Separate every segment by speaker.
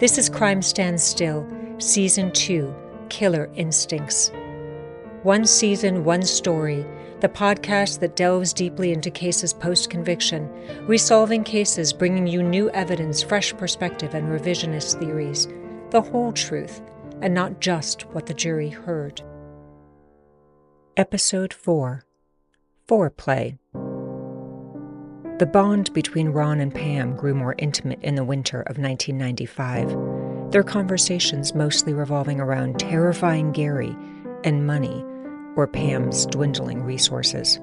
Speaker 1: This is Crime Stands Still, Season 2, Killer Instincts. One season, one story, the podcast that delves deeply into cases post-conviction, resolving cases, bringing you new evidence, fresh perspective, and revisionist theories. The whole truth, and not just what the jury heard. Episode 4, Foreplay. The bond between Ron and Pam grew more intimate in the winter of 1995, their conversations mostly revolving around terrifying Gary and money, or Pam's dwindling resources.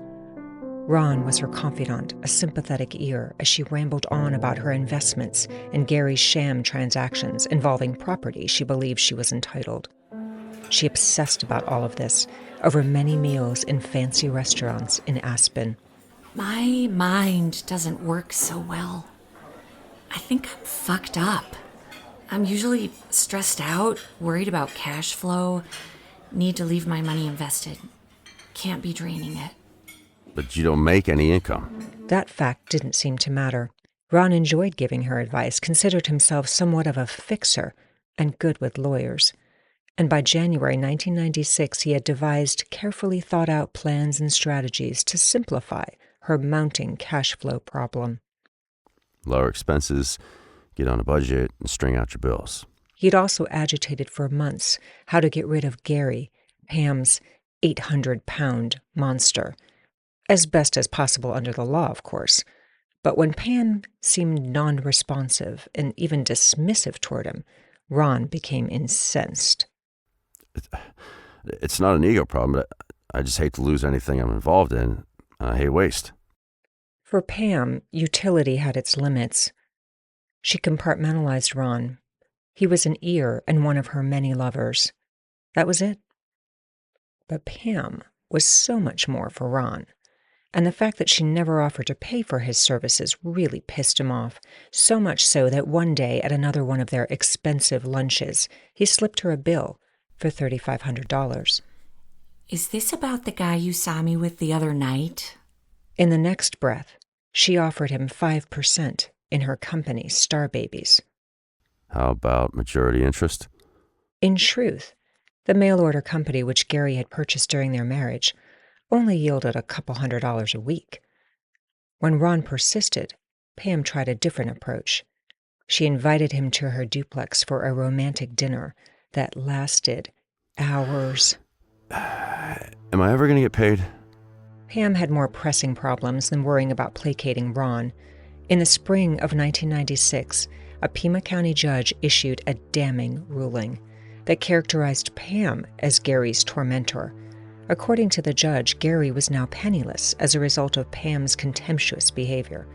Speaker 1: Ron was her confidant, a sympathetic ear, as she rambled on about her investments and Gary's sham transactions involving property she believed she was entitled. She obsessed about all of this over many meals in fancy restaurants in Aspen.
Speaker 2: My mind doesn't work so well. I think I'm fucked up. I'm usually stressed out, worried about cash flow, need to leave my money invested. Can't be draining it.
Speaker 3: But you don't make any income.
Speaker 1: That fact didn't seem to matter. Ron enjoyed giving her advice, considered himself somewhat of a fixer, and good with lawyers. And by January 1996, he had devised carefully thought-out plans and strategies to simplify her mounting cash flow problem.
Speaker 3: Lower expenses, get on a budget, and string out your bills.
Speaker 1: He'd also agitated for months how to get rid of Gary, Pam's 800-pound monster, as best as possible under the law, of course. But when Pam seemed non-responsive and even dismissive toward him, Ron became incensed.
Speaker 3: It's not an ego problem. I just hate to lose anything I'm involved in. I hate waste.
Speaker 1: For Pam, utility had its limits. She compartmentalized Ron. He was an ear and one of her many lovers. That was it. But Pam was so much more for Ron. And the fact that she never offered to pay for his services really pissed him off, so much so that one day at another one of their expensive lunches, he slipped her a bill for $3,500.
Speaker 2: Is this about the guy you saw me with the other night?
Speaker 1: In the next breath, she offered him 5% in her company, Star Babies.
Speaker 3: How about majority interest?
Speaker 1: In truth, the mail-order company which Gary had purchased during their marriage only yielded a couple $100 a week. When Ron persisted, Pam tried a different approach. She invited him to her duplex for a romantic dinner that lasted hours.
Speaker 3: Am I ever going to get paid?
Speaker 1: Pam had more pressing problems than worrying about placating Ron. In the spring of 1996, a Pima County judge issued a damning ruling that characterized Pam as Gary's tormentor. According to the judge, Gary was now penniless as a result of Pam's contemptuous behavior.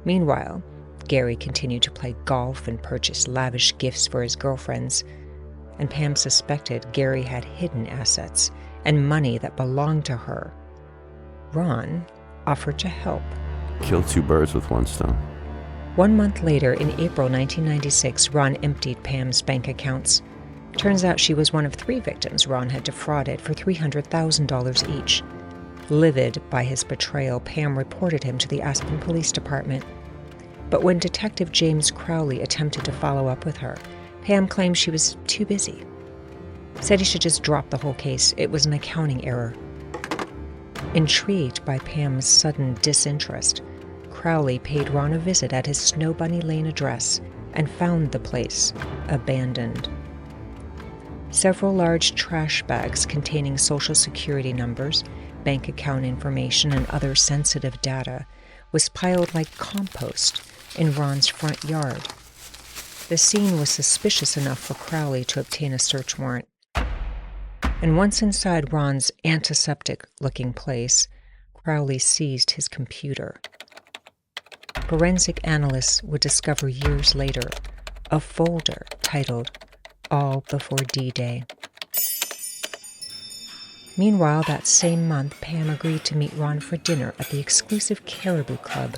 Speaker 1: Meanwhile, Gary continued to play golf and purchase lavish gifts for his girlfriends, and Pam suspected Gary had hidden assets and money that belonged to her. Ron offered to help.
Speaker 3: Kill two birds with one stone.
Speaker 1: 1 month later, in April 1996, Ron emptied Pam's bank accounts. Turns out she was one of 3 victims Ron had defrauded for $300,000 each. Livid by his betrayal, Pam reported him to the Aspen Police Department. But when Detective James Crowley attempted to follow up with her, Pam claimed she was too busy. Said he should just drop the whole case. It was an accounting error. Intrigued by Pam's sudden disinterest, Crowley paid Ron a visit at his Snow Bunny Lane address and found the place abandoned. Several large trash bags containing Social Security numbers, bank account information, and other sensitive data was piled like compost in Ron's front yard. The scene was suspicious enough for Crowley to obtain a search warrant. And once inside Ron's antiseptic-looking place, Crowley seized his computer. Forensic analysts would discover years later a folder titled All Before D-Day. Meanwhile, that same month, Pam agreed to meet Ron for dinner at the exclusive Caribou Club.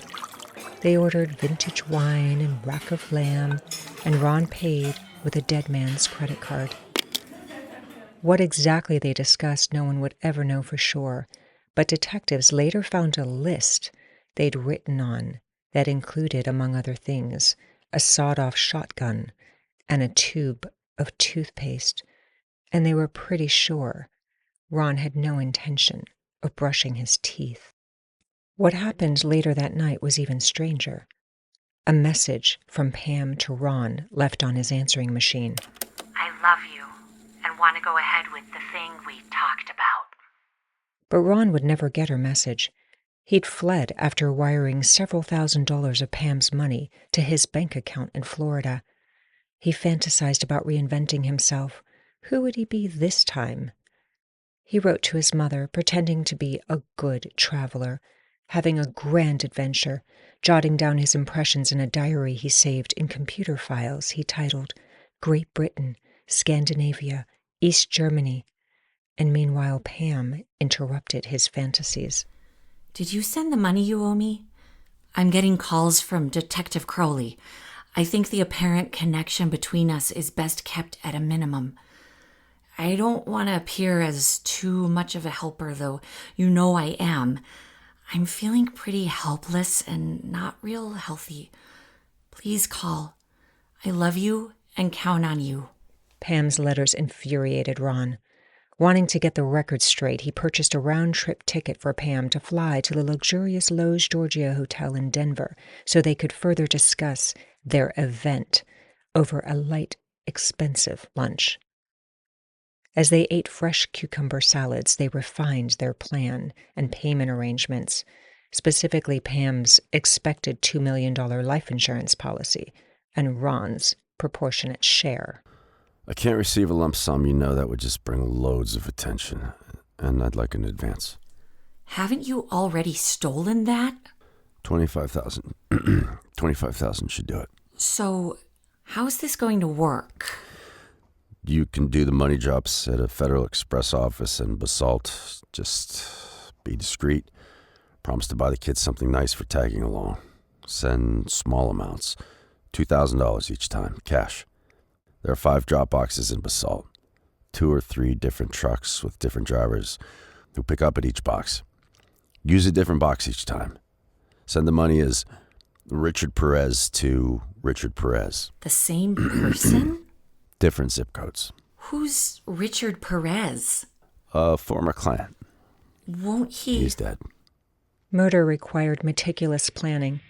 Speaker 1: They ordered vintage wine and rack of lamb, and Ron paid with a dead man's credit card. What exactly they discussed, no one would ever know for sure, but detectives later found a list they'd written on that included, among other things, a sawed-off shotgun, and a tube of toothpaste, and they were pretty sure Ron had no intention of brushing his teeth. What happened later that night was even stranger. A message from Pam to Ron left on his answering machine.
Speaker 2: I love you and want to go ahead with the thing we talked about.
Speaker 1: But Ron would never get her message. He'd fled after wiring several $1,000s of Pam's money to his bank account in Florida. He fantasized about reinventing himself. Who would he be this time? He wrote to his mother, pretending to be a good traveler, having a grand adventure, jotting down his impressions in a diary he saved in computer files he titled Great Britain, Scandinavia, East Germany. And meanwhile, Pam interrupted his fantasies.
Speaker 2: Did you send the money you owe me? I'm getting calls from Detective Crowley. I think the apparent connection between us is best kept at a minimum. I don't want to appear as too much of a helper, though you know I am. I'm feeling pretty helpless and not real healthy. Please call. I love you and count on you.
Speaker 1: Pam's letters infuriated Ron. Wanting to get the record straight, he purchased a round-trip ticket for Pam to fly to the luxurious Loews Georgia Hotel in Denver so they could further discuss their event over a light, expensive lunch. As they ate fresh cucumber salads, they refined their plan and payment arrangements, specifically Pam's expected $2 million life insurance policy and Ron's proportionate share.
Speaker 3: I can't receive a lump sum, that would just bring loads of attention, and I'd like an advance.
Speaker 2: Haven't you already stolen that?
Speaker 3: $25,000. $25,000 should do it.
Speaker 2: So, how's this going to work?
Speaker 3: You can do the money drops at a Federal Express office in Basalt. Just be discreet. Promise to buy the kids something nice for tagging along. Send small amounts. $2,000 each time, cash. There are 5 drop boxes in Basalt. 2 or 3 different trucks with different drivers who pick up at each box. Use a different box each time. Send the money as Richard Perez to Richard Perez.
Speaker 2: The same person?
Speaker 3: Different zip codes.
Speaker 2: Who's Richard Perez?
Speaker 3: A former client.
Speaker 2: Won't he?
Speaker 3: He's dead.
Speaker 1: Murder required meticulous planning.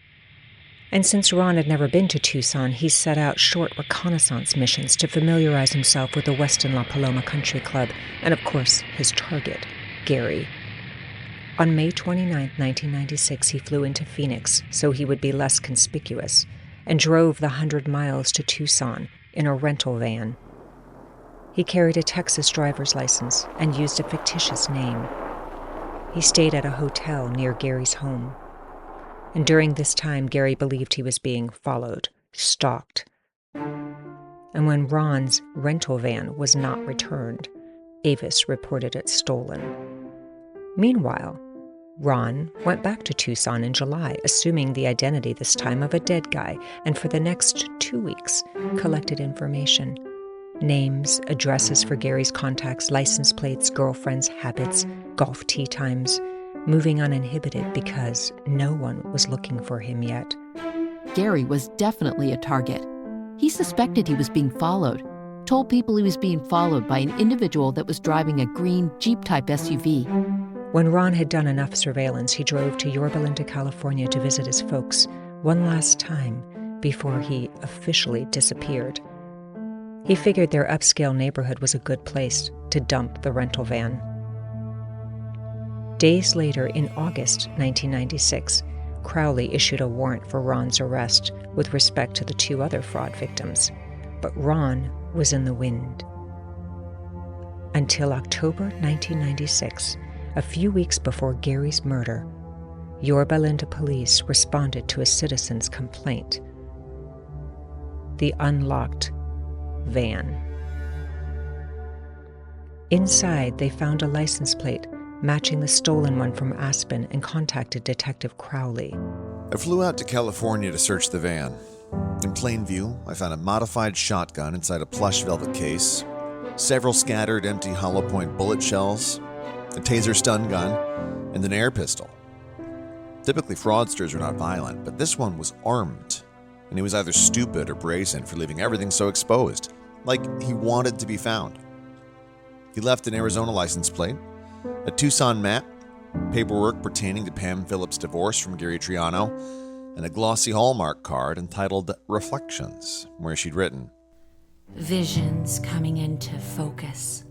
Speaker 1: And since Ron had never been to Tucson, he set out short reconnaissance missions to familiarize himself with the Westin La Paloma Country Club and, of course, his target, Gary. On May 29, 1996, he flew into Phoenix so he would be less conspicuous and drove the 100 miles to Tucson in a rental van. He carried a Texas driver's license and used a fictitious name. He stayed at a hotel near Gary's home. And during this time, Gary believed he was being followed, stalked. And when Ron's rental van was not returned, Avis reported it stolen. Meanwhile, Ron went back to Tucson in July, assuming the identity this time of a dead guy, and for the next 2 weeks collected information. Names, addresses for Gary's contacts, license plates, girlfriends, habits, golf tee times, moving uninhibited because no one was looking for him yet.
Speaker 4: Gary was definitely a target. He suspected he was being followed, told people he was being followed by an individual that was driving a green Jeep-type SUV.
Speaker 1: When Ron had done enough surveillance, he drove to Yorba Linda, California to visit his folks one last time before he officially disappeared. He figured their upscale neighborhood was a good place to dump the rental van. Days later, in August 1996, Crowley issued a warrant for Ron's arrest with respect to the 2 other fraud victims, but Ron was in the wind. Until October 1996, a few weeks before Gary's murder, Yorba Linda police responded to a citizen's complaint. The unlocked van. Inside, they found a license plate matching the stolen one from Aspen and contacted Detective Crowley.
Speaker 5: I flew out to California to search the van. In plain view, I found a modified shotgun inside a plush velvet case, several scattered empty hollow point bullet shells, a taser stun gun, and an air pistol. Typically, fraudsters are not violent, but this one was armed. and he was either stupid or brazen for leaving everything so exposed, like he wanted to be found. He left an Arizona license plate, a Tucson map, paperwork pertaining to Pam Phillips' divorce from Gary Triano, and a glossy Hallmark card entitled Reflections, where she'd written,
Speaker 2: Visions coming into focus.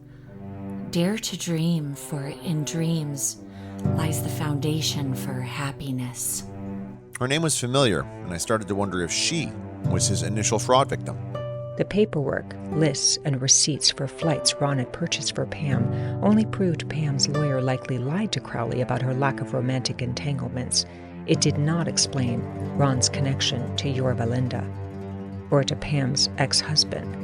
Speaker 2: Dare to dream, for in dreams lies the foundation for happiness.
Speaker 5: Her name was familiar, and I started to wonder if she was his initial fraud victim.
Speaker 1: The paperwork, lists, and receipts for flights Ron had purchased for Pam only proved Pam's lawyer likely lied to Crowley about her lack of romantic entanglements. It did not explain Ron's connection to Yorba Linda, or to Pam's ex-husband,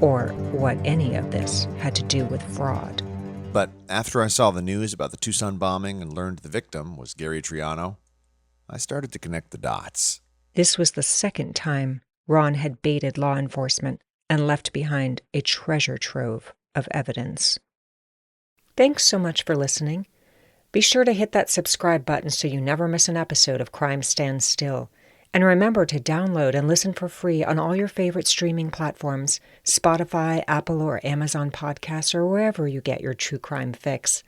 Speaker 1: or what any of this had to do with fraud.
Speaker 5: But after I saw the news about the Tucson bombing and learned the victim was Gary Triano, I started to connect the dots.
Speaker 1: This was the second time Ron had baited law enforcement and left behind a treasure trove of evidence. Thanks so much for listening. Be sure to hit that subscribe button so you never miss an episode of Crime Stands Still. And remember to download and listen for free on all your favorite streaming platforms, Spotify, Apple, or Amazon Podcasts, or wherever you get your true crime fix.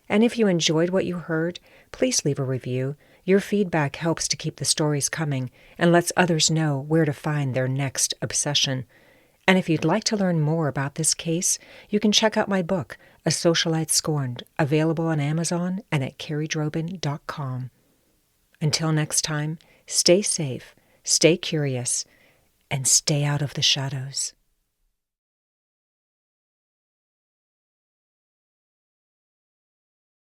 Speaker 1: And if you enjoyed what you heard, please leave a review. Your feedback helps to keep the stories coming and lets others know where to find their next obsession. And if you'd like to learn more about this case, you can check out my book, A Socialite Scorned, available on Amazon and at kerriedroban.com. Until next time, stay safe, stay curious, and stay out of the shadows.